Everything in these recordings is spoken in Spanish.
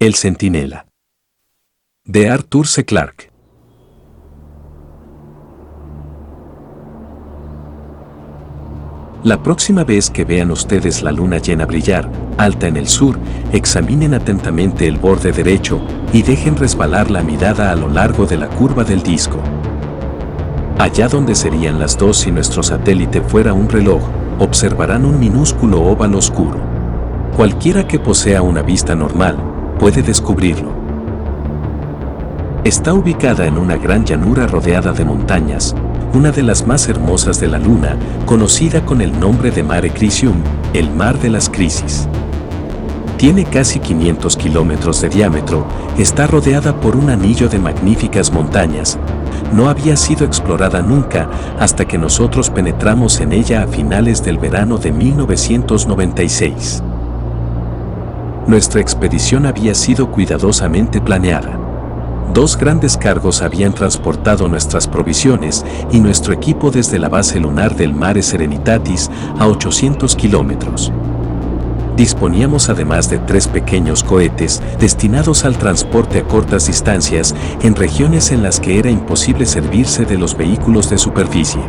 El Centinela. De Arthur C. Clarke. La próxima vez que vean ustedes la luna llena brillar, alta en el sur, examinen atentamente el borde derecho y dejen resbalar la mirada a lo largo de la curva del disco. Allá donde serían las 2 si nuestro satélite fuera un reloj, observarán un minúsculo óvalo oscuro. Cualquiera que posea una vista normal puede descubrirlo. Está ubicada en una gran llanura rodeada de montañas, una de las más hermosas de la Luna, conocida con el nombre de Mare Crisium, el mar de las crisis. Tiene casi 500 kilómetros de diámetro, está rodeada por un anillo de magníficas montañas. No había sido explorada nunca hasta que nosotros penetramos en ella a finales del verano de 1996. Nuestra expedición había sido cuidadosamente planeada. 2 grandes cargos habían transportado nuestras provisiones y nuestro equipo desde la base lunar del Mare Serenitatis a 800 kilómetros. Disponíamos además de 3 pequeños cohetes destinados al transporte a cortas distancias en regiones en las que era imposible servirse de los vehículos de superficie.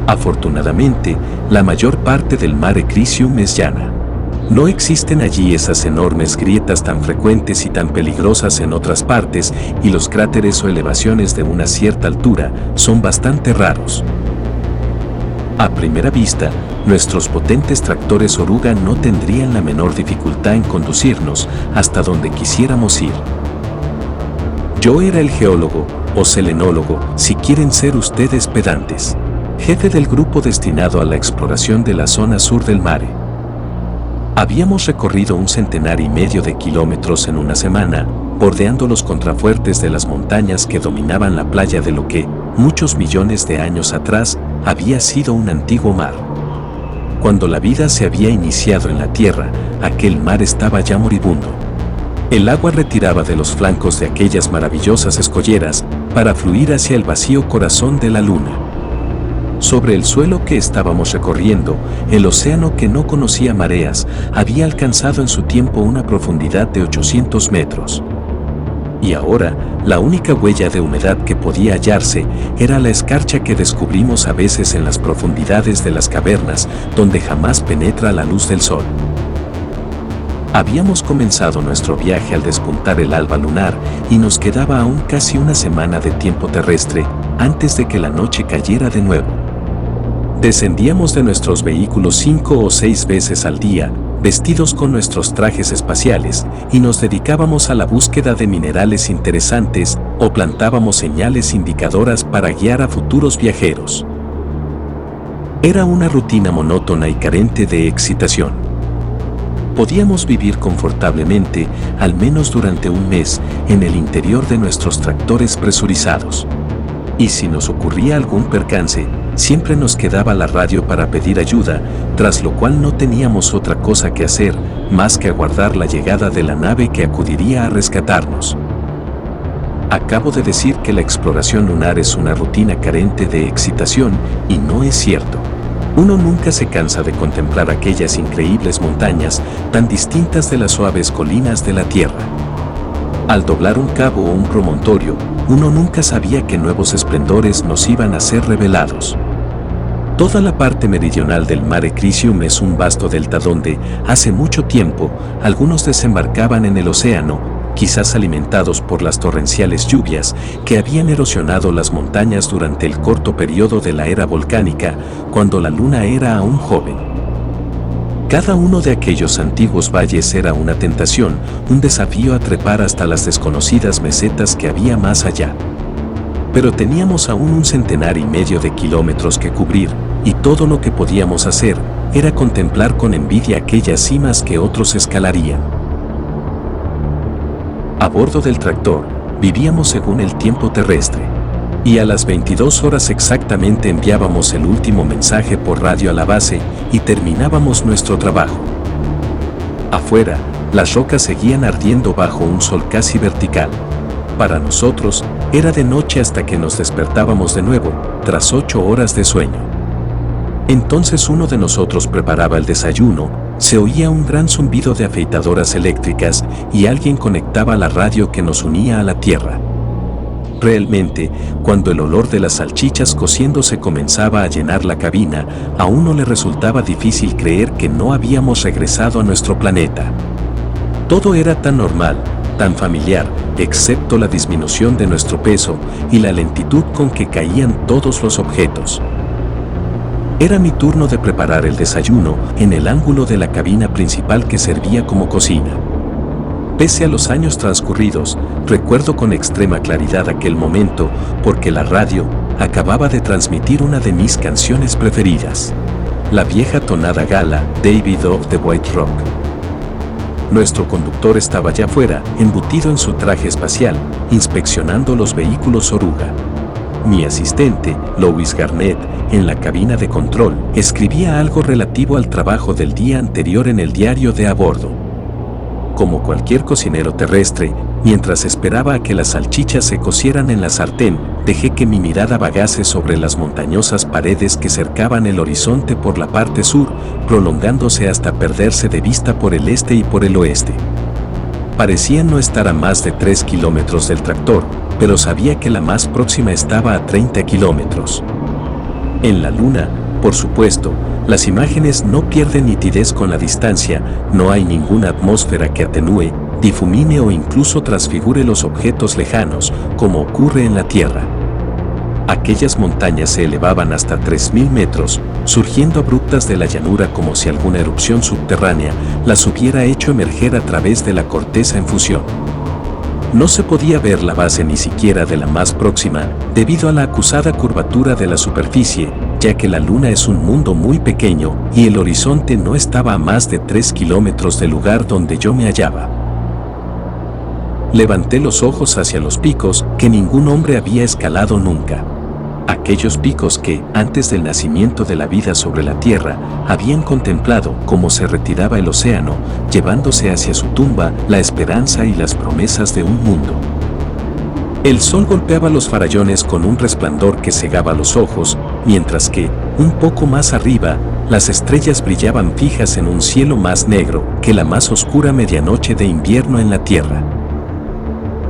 Afortunadamente, la mayor parte del Mare Crisium es llana. No existen allí esas enormes grietas tan frecuentes y tan peligrosas en otras partes, y los cráteres o elevaciones de una cierta altura son bastante raros. A primera vista, nuestros potentes tractores oruga no tendrían la menor dificultad en conducirnos hasta donde quisiéramos ir. Yo era el geólogo, o selenólogo, si quieren ser ustedes pedantes, jefe del grupo destinado a la exploración de la zona sur del mare. Habíamos recorrido 1,5 centenares de kilómetros en una semana, bordeando los contrafuertes de las montañas que dominaban la playa de lo que, muchos millones de años atrás, había sido un antiguo mar. Cuando la vida se había iniciado en la Tierra, aquel mar estaba ya moribundo. El agua retiraba de los flancos de aquellas maravillosas escolleras para fluir hacia el vacío corazón de la Luna. Sobre el suelo que estábamos recorriendo, el océano, que no conocía mareas, había alcanzado en su tiempo una profundidad de 800 metros. Y ahora, la única huella de humedad que podía hallarse era la escarcha que descubrimos a veces en las profundidades de las cavernas, donde jamás penetra la luz del sol. Habíamos comenzado nuestro viaje al despuntar el alba lunar y nos quedaba aún casi una semana de tiempo terrestre antes de que la noche cayera de nuevo. Descendíamos de nuestros vehículos 5 o 6 veces al día, vestidos con nuestros trajes espaciales, y nos dedicábamos a la búsqueda de minerales interesantes o plantábamos señales indicadoras para guiar a futuros viajeros. Era una rutina monótona y carente de excitación. Podíamos vivir confortablemente, al menos durante un mes, en el interior de nuestros tractores presurizados. Y si nos ocurría algún percance, siempre nos quedaba la radio para pedir ayuda, tras lo cual no teníamos otra cosa que hacer más que aguardar la llegada de la nave que acudiría a rescatarnos. Acabo de decir que la exploración lunar es una rutina carente de excitación, y no es cierto. Uno nunca se cansa de contemplar aquellas increíbles montañas tan distintas de las suaves colinas de la Tierra. Al doblar un cabo o un promontorio, uno nunca sabía qué nuevos esplendores nos iban a ser revelados. Toda la parte meridional del Mare Crisium es un vasto delta donde, hace mucho tiempo, algunos desembarcaban en el océano, quizás alimentados por las torrenciales lluvias que habían erosionado las montañas durante el corto periodo de la era volcánica, cuando la Luna era aún joven. Cada uno de aquellos antiguos valles era una tentación, un desafío a trepar hasta las desconocidas mesetas que había más allá. Pero teníamos aún 1,5 centenares de kilómetros que cubrir, y todo lo que podíamos hacer era contemplar con envidia aquellas cimas que otros escalarían. A bordo del tractor, vivíamos según el tiempo terrestre. Y a las 22 horas exactamente enviábamos el último mensaje por radio a la base y terminábamos nuestro trabajo. Afuera, las rocas seguían ardiendo bajo un sol casi vertical. Para nosotros, era de noche hasta que nos despertábamos de nuevo, tras 8 horas de sueño. Entonces uno de nosotros preparaba el desayuno, se oía un gran zumbido de afeitadoras eléctricas y alguien conectaba la radio que nos unía a la Tierra. Realmente, cuando el olor de las salchichas cociéndose comenzaba a llenar la cabina, a uno le resultaba difícil creer que no habíamos regresado a nuestro planeta. Todo era tan normal, tan familiar, excepto la disminución de nuestro peso y la lentitud con que caían todos los objetos. Era mi turno de preparar el desayuno en el ángulo de la cabina principal que servía como cocina. Pese a los años transcurridos, recuerdo con extrema claridad aquel momento porque la radio acababa de transmitir una de mis canciones preferidas. La vieja tonada gala, David of the White Rock. Nuestro conductor estaba allá afuera, embutido en su traje espacial, inspeccionando los vehículos oruga. Mi asistente, Lois Garnett, en la cabina de control, escribía algo relativo al trabajo del día anterior en el diario de a bordo. Como cualquier cocinero terrestre, mientras esperaba a que las salchichas se cocieran en la sartén, dejé que mi mirada vagase sobre las montañosas paredes que cercaban el horizonte por la parte sur, prolongándose hasta perderse de vista por el este y por el oeste. Parecían no estar a más de 3 kilómetros del tractor, pero sabía que la más próxima estaba a 30 kilómetros. En la luna, por supuesto, las imágenes no pierden nitidez con la distancia, no hay ninguna atmósfera que atenúe, difumine o incluso transfigure los objetos lejanos, como ocurre en la Tierra. Aquellas montañas se elevaban hasta 3000 metros, surgiendo abruptas de la llanura como si alguna erupción subterránea las hubiera hecho emerger a través de la corteza en fusión. No se podía ver la base ni siquiera de la más próxima, debido a la acusada curvatura de la superficie, ya que la Luna es un mundo muy pequeño y el horizonte no estaba a más de 3 kilómetros del lugar donde yo me hallaba. Levanté los ojos hacia los picos que ningún hombre había escalado nunca. Aquellos picos que, antes del nacimiento de la vida sobre la Tierra, habían contemplado cómo se retiraba el océano, llevándose hacia su tumba la esperanza y las promesas de un mundo. El sol golpeaba los farallones con un resplandor que cegaba los ojos, mientras que, un poco más arriba, las estrellas brillaban fijas en un cielo más negro que la más oscura medianoche de invierno en la Tierra.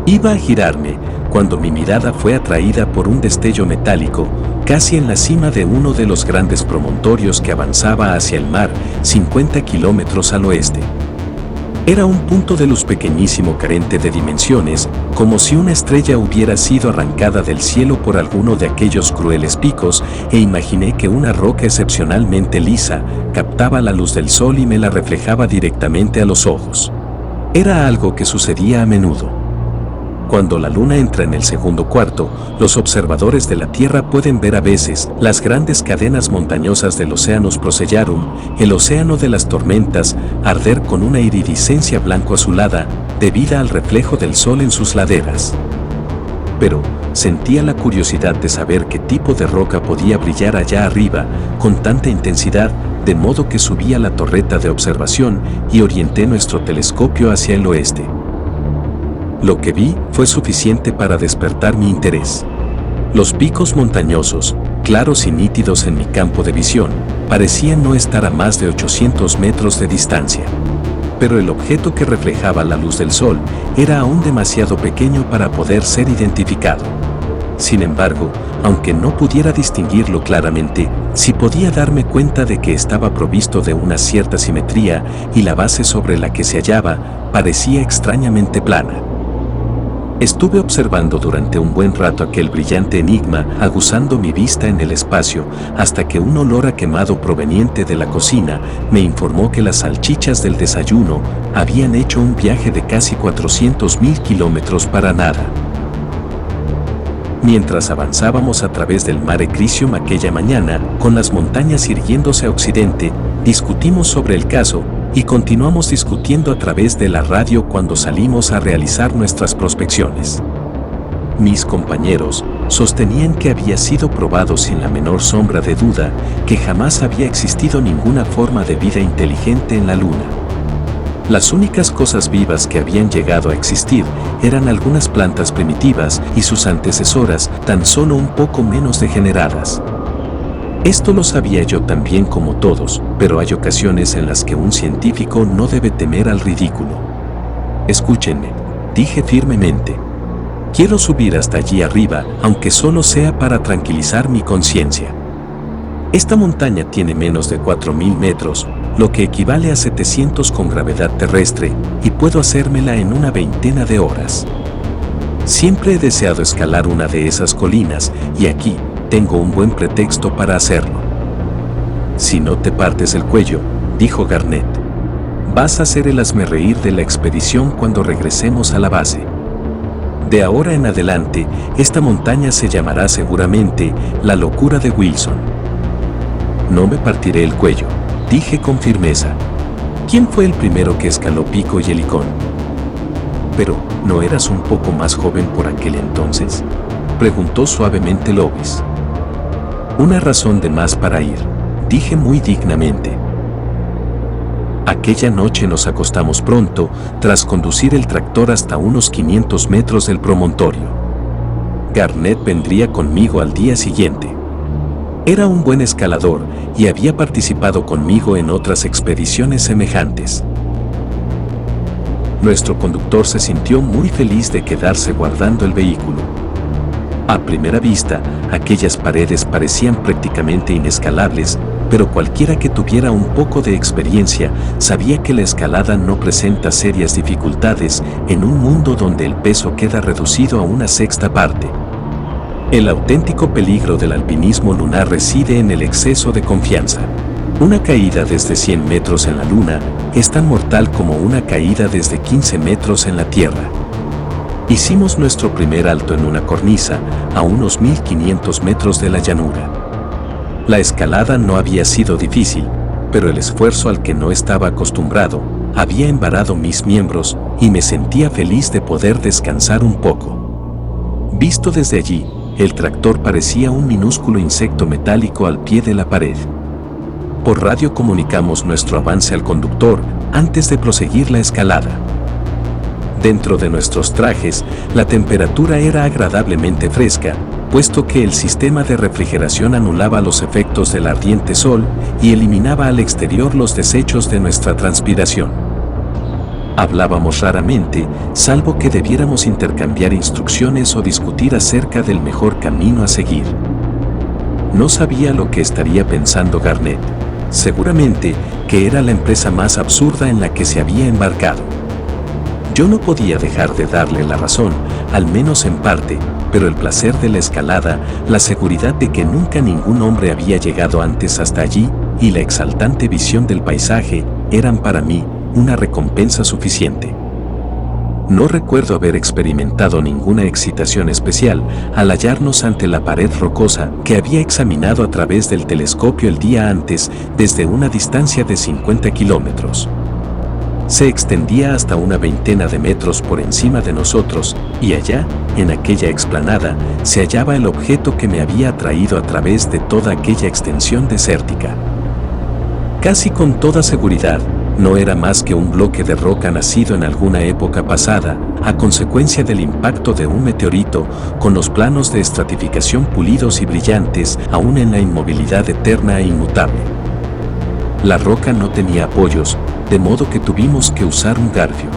Iba a girarme, cuando mi mirada fue atraída por un destello metálico, casi en la cima de uno de los grandes promontorios que avanzaba hacia el mar, 50 kilómetros al oeste. Era un punto de luz pequeñísimo carente de dimensiones, como si una estrella hubiera sido arrancada del cielo por alguno de aquellos crueles picos, e imaginé que una roca excepcionalmente lisa captaba la luz del sol y me la reflejaba directamente a los ojos. Era algo que sucedía a menudo. Cuando la luna entra en el segundo cuarto, los observadores de la Tierra pueden ver a veces las grandes cadenas montañosas del Oceanus Procellarum, el océano de las tormentas, arder con una iridiscencia blanco-azulada debida al reflejo del sol en sus laderas. Pero sentía la curiosidad de saber qué tipo de roca podía brillar allá arriba con tanta intensidad, de modo que subí a la torreta de observación y orienté nuestro telescopio hacia el oeste. Lo que vi fue suficiente para despertar mi interés. Los picos montañosos, claros y nítidos en mi campo de visión, parecían no estar a más de 800 metros de distancia. Pero el objeto que reflejaba la luz del sol era aún demasiado pequeño para poder ser identificado. Sin embargo, aunque no pudiera distinguirlo claramente, sí podía darme cuenta de que estaba provisto de una cierta simetría y la base sobre la que se hallaba parecía extrañamente plana. Estuve observando durante un buen rato aquel brillante enigma, aguzando mi vista en el espacio, hasta que un olor a quemado proveniente de la cocina me informó que las salchichas del desayuno habían hecho un viaje de casi 400.000 kilómetros para nada. Mientras avanzábamos a través del Mare Crisium aquella mañana, con las montañas irguiéndose a occidente, discutimos sobre el caso, y continuamos discutiendo a través de la radio cuando salimos a realizar nuestras prospecciones. Mis compañeros sostenían que había sido probado sin la menor sombra de duda que jamás había existido ninguna forma de vida inteligente en la Luna. Las únicas cosas vivas que habían llegado a existir eran algunas plantas primitivas y sus antecesoras tan solo un poco menos degeneradas. Esto lo sabía yo tan bien como todos, pero hay ocasiones en las que un científico no debe temer al ridículo. Escúchenme, dije firmemente. Quiero subir hasta allí arriba, aunque solo sea para tranquilizar mi conciencia. Esta montaña tiene menos de 4.000 metros, lo que equivale a 700 con gravedad terrestre, y puedo hacérmela en una veintena de horas. Siempre he deseado escalar una de esas colinas, y aquí tengo un buen pretexto para hacerlo. Si no te partes el cuello, dijo Garnett, vas a ser el hazmerreír de la expedición cuando regresemos a la base. De ahora en adelante, esta montaña se llamará seguramente la locura de Wilson. No me partiré el cuello, dije con firmeza. ¿Quién fue el primero que escaló Pico y Helicón? Pero, ¿no eras un poco más joven por aquel entonces?, preguntó suavemente Lovis. Una razón de más para ir, dije muy dignamente. Aquella noche nos acostamos pronto, tras conducir el tractor hasta unos 500 metros del promontorio. Garnett vendría conmigo al día siguiente. Era un buen escalador y había participado conmigo en otras expediciones semejantes. Nuestro conductor se sintió muy feliz de quedarse guardando el vehículo. A primera vista, aquellas paredes parecían prácticamente inescalables, pero cualquiera que tuviera un poco de experiencia sabía que la escalada no presenta serias dificultades en un mundo donde el peso queda reducido a una sexta parte. El auténtico peligro del alpinismo lunar reside en el exceso de confianza. Una caída desde 100 metros en la Luna es tan mortal como una caída desde 15 metros en la Tierra. Hicimos nuestro primer alto en una cornisa, a unos 1500 metros de la llanura. La escalada no había sido difícil, pero el esfuerzo al que no estaba acostumbrado había embarado mis miembros y me sentía feliz de poder descansar un poco. Visto desde allí, el tractor parecía un minúsculo insecto metálico al pie de la pared. Por radio comunicamos nuestro avance al conductor antes de proseguir la escalada. Dentro de nuestros trajes, la temperatura era agradablemente fresca, puesto que el sistema de refrigeración anulaba los efectos del ardiente sol y eliminaba al exterior los desechos de nuestra transpiración. Hablábamos raramente, salvo que debiéramos intercambiar instrucciones o discutir acerca del mejor camino a seguir. No sabía lo que estaría pensando Garnett. Seguramente que era la empresa más absurda en la que se había embarcado. Yo no podía dejar de darle la razón, al menos en parte, pero el placer de la escalada, la seguridad de que nunca ningún hombre había llegado antes hasta allí, y la exaltante visión del paisaje, eran para mí una recompensa suficiente. No recuerdo haber experimentado ninguna excitación especial al hallarnos ante la pared rocosa que había examinado a través del telescopio el día antes desde una distancia de 50 kilómetros. Se extendía hasta una veintena de metros por encima de nosotros, y allá, en aquella explanada, se hallaba el objeto que me había atraído a través de toda aquella extensión desértica. Casi con toda seguridad, no era más que un bloque de roca nacido en alguna época pasada, a consecuencia del impacto de un meteorito, con los planos de estratificación pulidos y brillantes, aún en la inmovilidad eterna e inmutable. La roca no tenía apoyos, de modo que tuvimos que usar un garfio.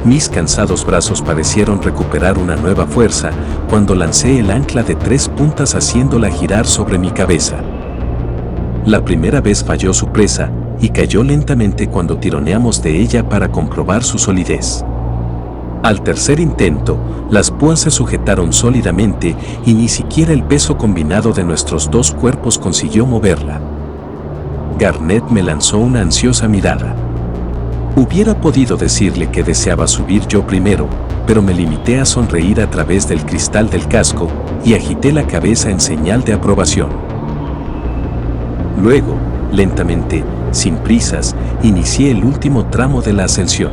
Mis cansados brazos parecieron recuperar una nueva fuerza cuando lancé el ancla de 3 puntas haciéndola girar sobre mi cabeza. La primera vez falló su presa y cayó lentamente cuando tironeamos de ella para comprobar su solidez. Al tercer intento, las púas se sujetaron sólidamente y ni siquiera el peso combinado de nuestros dos cuerpos consiguió moverla. Garnett me lanzó una ansiosa mirada. Hubiera podido decirle que deseaba subir yo primero, pero me limité a sonreír a través del cristal del casco y agité la cabeza en señal de aprobación. Luego, lentamente, sin prisas, inicié el último tramo de la ascensión.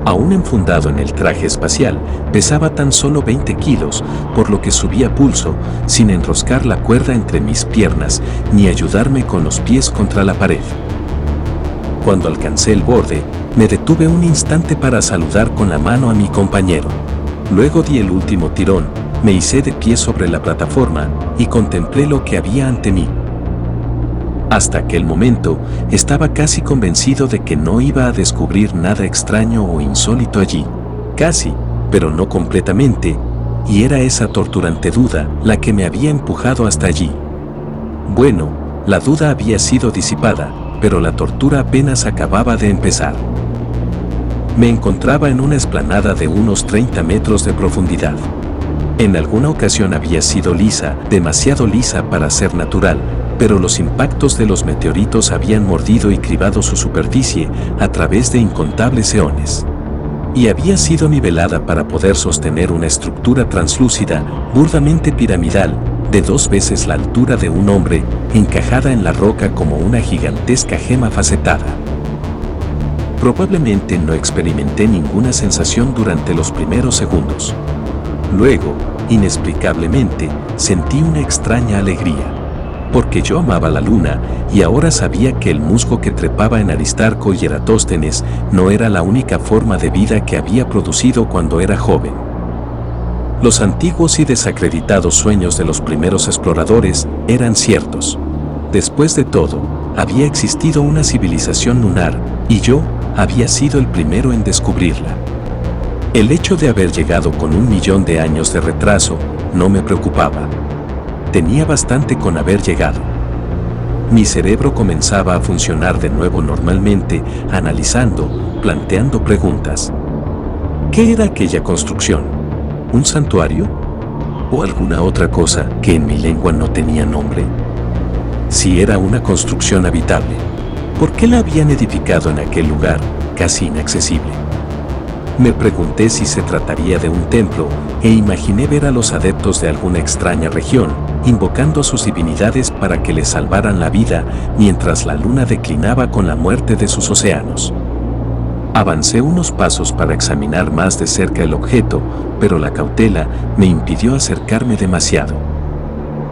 Aún enfundado en el traje espacial, pesaba tan solo 20 kilos, por lo que subí a pulso, sin enroscar la cuerda entre mis piernas, ni ayudarme con los pies contra la pared. Cuando alcancé el borde, me detuve un instante para saludar con la mano a mi compañero. Luego di el último tirón, me hice de pie sobre la plataforma y contemplé lo que había ante mí. Hasta aquel momento, estaba casi convencido de que no iba a descubrir nada extraño o insólito allí. Casi, pero no completamente, y era esa torturante duda la que me había empujado hasta allí. Bueno, la duda había sido disipada, pero la tortura apenas acababa de empezar. Me encontraba en una explanada de unos 30 metros de profundidad. En alguna ocasión había sido lisa, demasiado lisa para ser natural, pero los impactos de los meteoritos habían mordido y cribado su superficie a través de incontables eones. Y había sido nivelada para poder sostener una estructura translúcida, burdamente piramidal, de 2 veces la altura de un hombre, encajada en la roca como una gigantesca gema facetada. Probablemente no experimenté ninguna sensación durante los primeros segundos. Luego, inexplicablemente, sentí una extraña alegría. Porque yo amaba la luna y ahora sabía que el musgo que trepaba en Aristarco y Eratóstenes no era la única forma de vida que había producido cuando era joven. Los antiguos y desacreditados sueños de los primeros exploradores eran ciertos. Después de todo, había existido una civilización lunar y yo había sido el primero en descubrirla. El hecho de haber llegado con 1 millón de años de retraso no me preocupaba. Tenía bastante con haber llegado. Mi cerebro comenzaba a funcionar de nuevo normalmente, analizando, planteando preguntas. ¿Qué era aquella construcción? ¿Un santuario? ¿O alguna otra cosa que en mi lengua no tenía nombre? Si era una construcción habitable, ¿por qué la habían edificado en aquel lugar, casi inaccesible? Me pregunté si se trataría de un templo e imaginé ver a los adeptos de alguna extraña región, invocando a sus divinidades para que les salvaran la vida mientras la luna declinaba con la muerte de sus océanos. Avancé unos pasos para examinar más de cerca el objeto, pero la cautela me impidió acercarme demasiado.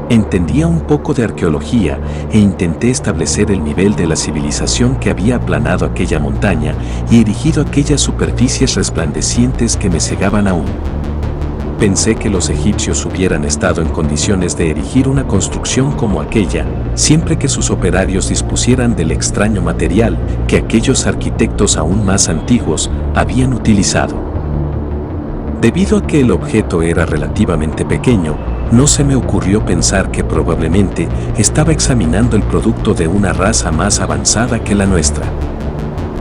Entendía un poco de arqueología e intenté establecer el nivel de la civilización que había aplanado aquella montaña y erigido aquellas superficies resplandecientes que me cegaban aún. Pensé que los egipcios hubieran estado en condiciones de erigir una construcción como aquella, siempre que sus operarios dispusieran del extraño material que aquellos arquitectos aún más antiguos habían utilizado. Debido a que el objeto era relativamente pequeño, no se me ocurrió pensar que probablemente estaba examinando el producto de una raza más avanzada que la nuestra.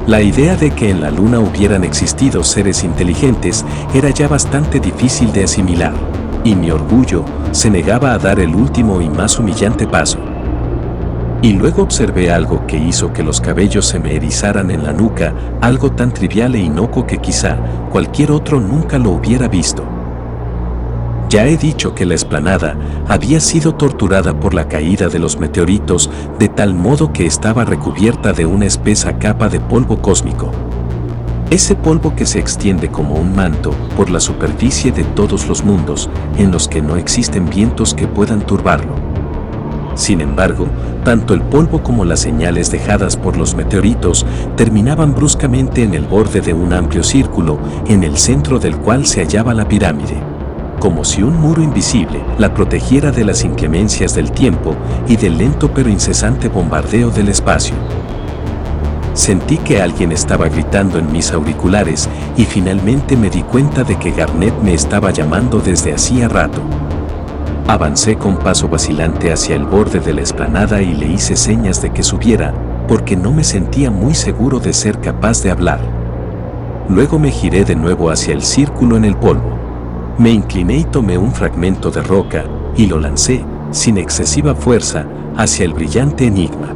La idea de que en la luna hubieran existido seres inteligentes era ya bastante difícil de asimilar, y mi orgullo se negaba a dar el último y más humillante paso. Y luego observé algo que hizo que los cabellos se me erizaran en la nuca, algo tan trivial e inocuo que quizá cualquier otro nunca lo hubiera visto. Ya he dicho que la explanada había sido torturada por la caída de los meteoritos de tal modo que estaba recubierta de una espesa capa de polvo cósmico. Ese polvo que se extiende como un manto por la superficie de todos los mundos en los que no existen vientos que puedan turbarlo. Sin embargo, tanto el polvo como las señales dejadas por los meteoritos terminaban bruscamente en el borde de un amplio círculo en el centro del cual se hallaba la pirámide. Como si un muro invisible la protegiera de las inclemencias del tiempo y del lento pero incesante bombardeo del espacio. Sentí que alguien estaba gritando en mis auriculares y finalmente me di cuenta de que Garnet me estaba llamando desde hacía rato. Avancé con paso vacilante hacia el borde de la explanada y le hice señas de que subiera, porque no me sentía muy seguro de ser capaz de hablar. Luego me giré de nuevo hacia el círculo en el polvo. Me incliné y tomé un fragmento de roca y lo lancé, sin excesiva fuerza, hacia el brillante enigma.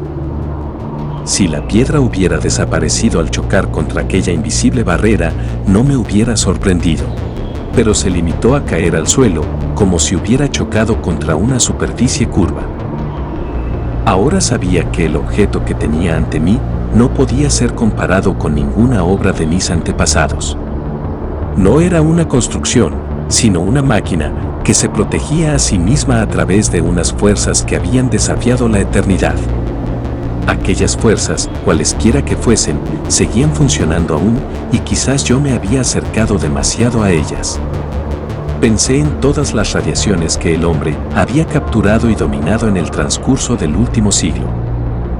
Si la piedra hubiera desaparecido al chocar contra aquella invisible barrera, no me hubiera sorprendido. Pero se limitó a caer al suelo, como si hubiera chocado contra una superficie curva. Ahora sabía que el objeto que tenía ante mí no podía ser comparado con ninguna obra de mis antepasados. No era una construcción, sino una máquina que se protegía a sí misma a través de unas fuerzas que habían desafiado la eternidad. Aquellas fuerzas, cualesquiera que fuesen, seguían funcionando aún, y quizás yo me había acercado demasiado a ellas. Pensé en todas las radiaciones que el hombre había capturado y dominado en el transcurso del último siglo.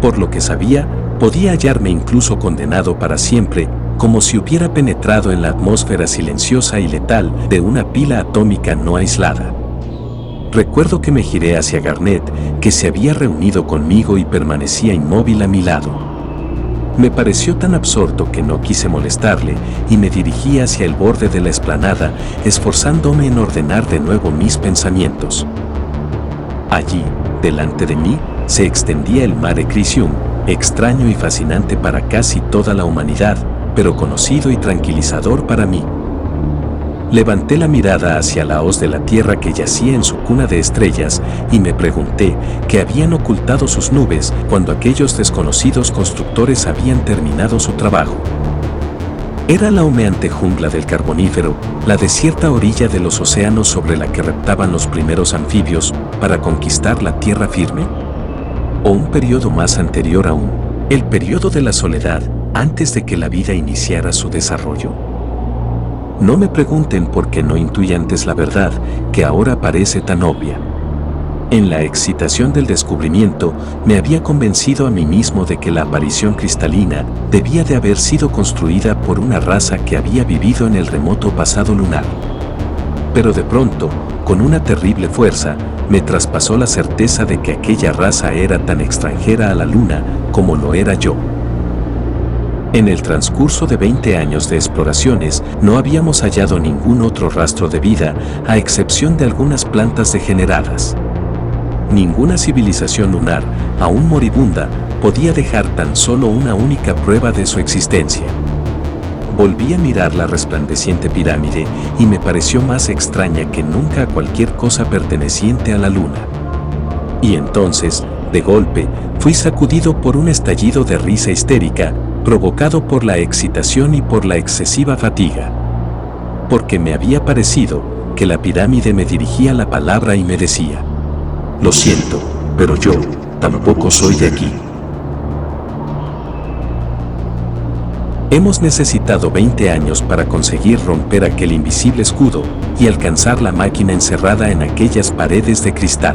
Por lo que sabía, podía hallarme incluso condenado para siempre, como si hubiera penetrado en la atmósfera silenciosa y letal de una pila atómica no aislada. Recuerdo que me giré hacia Garnet, que se había reunido conmigo y permanecía inmóvil a mi lado. Me pareció tan absorto que no quise molestarle y me dirigí hacia el borde de la explanada, esforzándome en ordenar de nuevo mis pensamientos. Allí, delante de mí, se extendía el Mare Crisium, extraño y fascinante para casi toda la humanidad, pero conocido y tranquilizador para mí. Levanté la mirada hacia la hoz de la tierra que yacía en su cuna de estrellas y me pregunté qué habían ocultado sus nubes cuando aquellos desconocidos constructores habían terminado su trabajo. ¿Era la humeante jungla del Carbonífero, la desierta orilla de los océanos sobre la que reptaban los primeros anfibios para conquistar la tierra firme? ¿O un periodo más anterior aún, el periodo de la soledad, antes de que la vida iniciara su desarrollo? No me pregunten por qué no intuí antes la verdad, que ahora parece tan obvia. En la excitación del descubrimiento, me había convencido a mí mismo de que la aparición cristalina debía de haber sido construida por una raza que había vivido en el remoto pasado lunar. Pero de pronto, con una terrible fuerza, me traspasó la certeza de que aquella raza era tan extranjera a la luna como lo era yo. En el transcurso de 20 años de exploraciones, no habíamos hallado ningún otro rastro de vida, a excepción de algunas plantas degeneradas. Ninguna civilización lunar, aún moribunda, podía dejar tan solo una única prueba de su existencia. Volví a mirar la resplandeciente pirámide y me pareció más extraña que nunca a cualquier cosa perteneciente a la luna. Y entonces, de golpe, fui sacudido por un estallido de risa histérica, provocado por la excitación y por la excesiva fatiga. Porque me había parecido que la pirámide me dirigía la palabra y me decía: «Lo siento, pero yo tampoco soy de aquí». Hemos necesitado 20 años para conseguir romper aquel invisible escudo y alcanzar la máquina encerrada en aquellas paredes de cristal.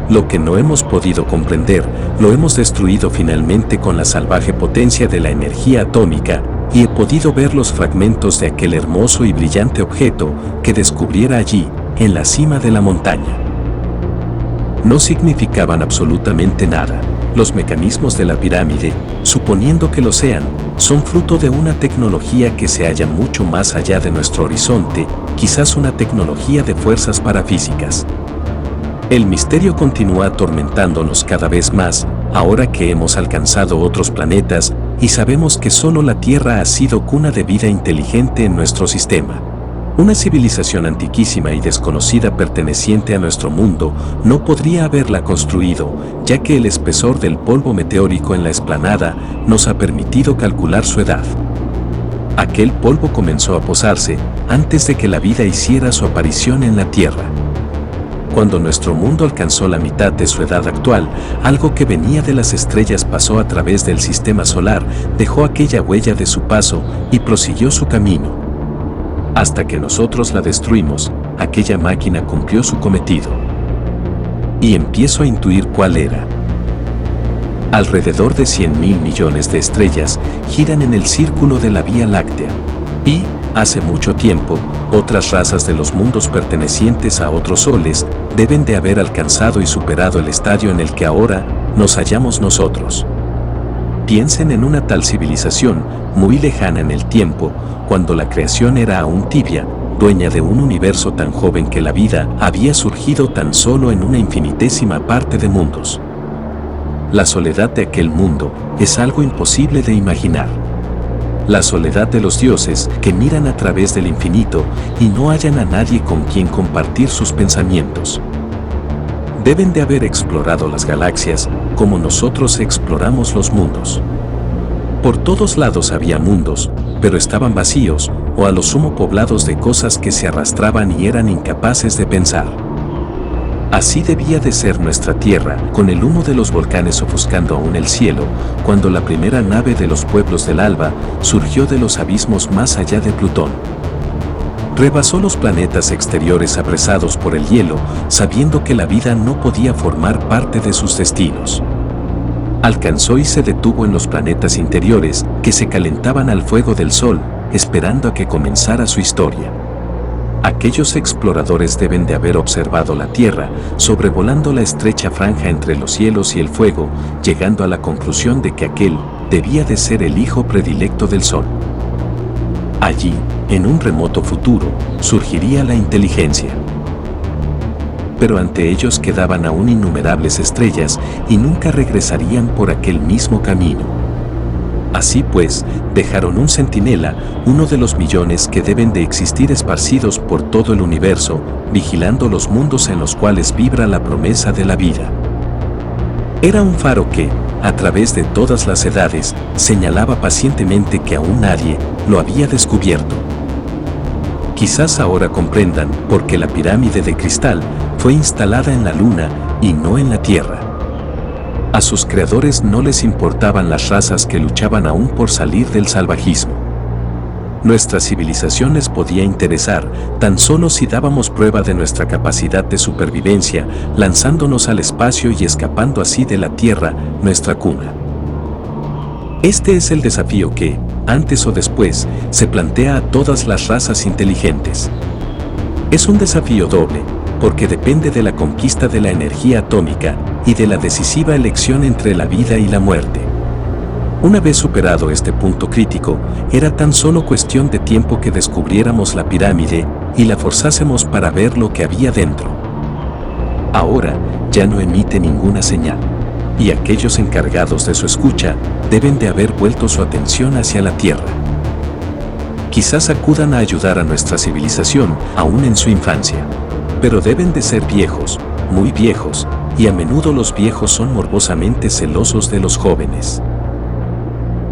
Lo que no hemos podido comprender, lo hemos destruido finalmente con la salvaje potencia de la energía atómica, y he podido ver los fragmentos de aquel hermoso y brillante objeto que descubriera allí, en la cima de la montaña. No significaban absolutamente nada. Los mecanismos de la pirámide, suponiendo que lo sean, son fruto de una tecnología que se halla mucho más allá de nuestro horizonte, quizás una tecnología de fuerzas parafísicas. El misterio continúa atormentándonos cada vez más, ahora que hemos alcanzado otros planetas y sabemos que solo la Tierra ha sido cuna de vida inteligente en nuestro sistema. Una civilización antiquísima y desconocida perteneciente a nuestro mundo no podría haberla construido, ya que el espesor del polvo meteórico en la explanada nos ha permitido calcular su edad. Aquel polvo comenzó a posarse antes de que la vida hiciera su aparición en la Tierra. Cuando nuestro mundo alcanzó la mitad de su edad actual, algo que venía de las estrellas pasó a través del sistema solar, dejó aquella huella de su paso y prosiguió su camino. Hasta que nosotros la destruimos, aquella máquina cumplió su cometido. Y empiezo a intuir cuál era. Alrededor de 100.000 millones de estrellas giran en el círculo de la Vía Láctea. Y, hace mucho tiempo, otras razas de los mundos pertenecientes a otros soles deben de haber alcanzado y superado el estadio en el que ahora nos hallamos nosotros. Piensen en una tal civilización, muy lejana en el tiempo, cuando la creación era aún tibia, dueña de un universo tan joven que la vida había surgido tan solo en una infinitésima parte de mundos. La soledad de aquel mundo es algo imposible de imaginar. La soledad de los dioses que miran a través del infinito y no hallan a nadie con quien compartir sus pensamientos. Deben de haber explorado las galaxias como nosotros exploramos los mundos. Por todos lados había mundos, pero estaban vacíos o a lo sumo poblados de cosas que se arrastraban y eran incapaces de pensar. Así debía de ser nuestra Tierra, con el humo de los volcanes ofuscando aún el cielo, cuando la primera nave de los pueblos del alba surgió de los abismos más allá de Plutón. Rebasó los planetas exteriores apresados por el hielo, sabiendo que la vida no podía formar parte de sus destinos. Alcanzó y se detuvo en los planetas interiores, que se calentaban al fuego del Sol, esperando a que comenzara su historia. Aquellos exploradores deben de haber observado la Tierra, sobrevolando la estrecha franja entre los cielos y el fuego, llegando a la conclusión de que aquel debía de ser el hijo predilecto del Sol. Allí, en un remoto futuro, surgiría la inteligencia. Pero ante ellos quedaban aún innumerables estrellas y nunca regresarían por aquel mismo camino. Así pues, dejaron un centinela, uno de los millones que deben de existir esparcidos por todo el universo, vigilando los mundos en los cuales vibra la promesa de la vida. Era un faro que, a través de todas las edades, señalaba pacientemente que aún nadie lo había descubierto. Quizás ahora comprendan por qué la pirámide de cristal fue instalada en la Luna y no en la Tierra. A sus creadores no les importaban las razas que luchaban aún por salir del salvajismo. Nuestra civilización les podía interesar tan solo si dábamos prueba de nuestra capacidad de supervivencia, lanzándonos al espacio y escapando así de la Tierra, nuestra cuna. Este es el desafío que, antes o después, se plantea a todas las razas inteligentes. Es un desafío doble, porque depende de la conquista de la energía atómica y de la decisiva elección entre la vida y la muerte. Una vez superado este punto crítico, era tan solo cuestión de tiempo que descubriéramos la pirámide y la forzásemos para ver lo que había dentro. Ahora ya no emite ninguna señal, y aquellos encargados de su escucha deben de haber vuelto su atención hacia la Tierra. Quizás acudan a ayudar a nuestra civilización aún en su infancia, pero deben de ser viejos, muy viejos, y a menudo los viejos son morbosamente celosos de los jóvenes.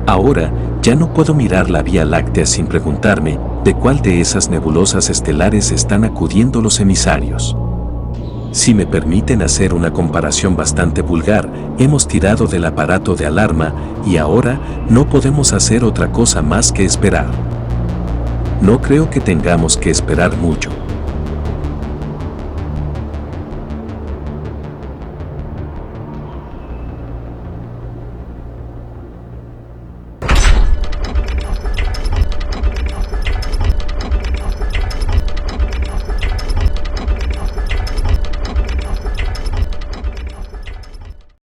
Ahora, ya no puedo mirar la Vía Láctea sin preguntarme de cuál de esas nebulosas estelares están acudiendo los emisarios. Si me permiten hacer una comparación bastante vulgar, hemos tirado del aparato de alarma y ahora no podemos hacer otra cosa más que esperar. No creo que tengamos que esperar mucho.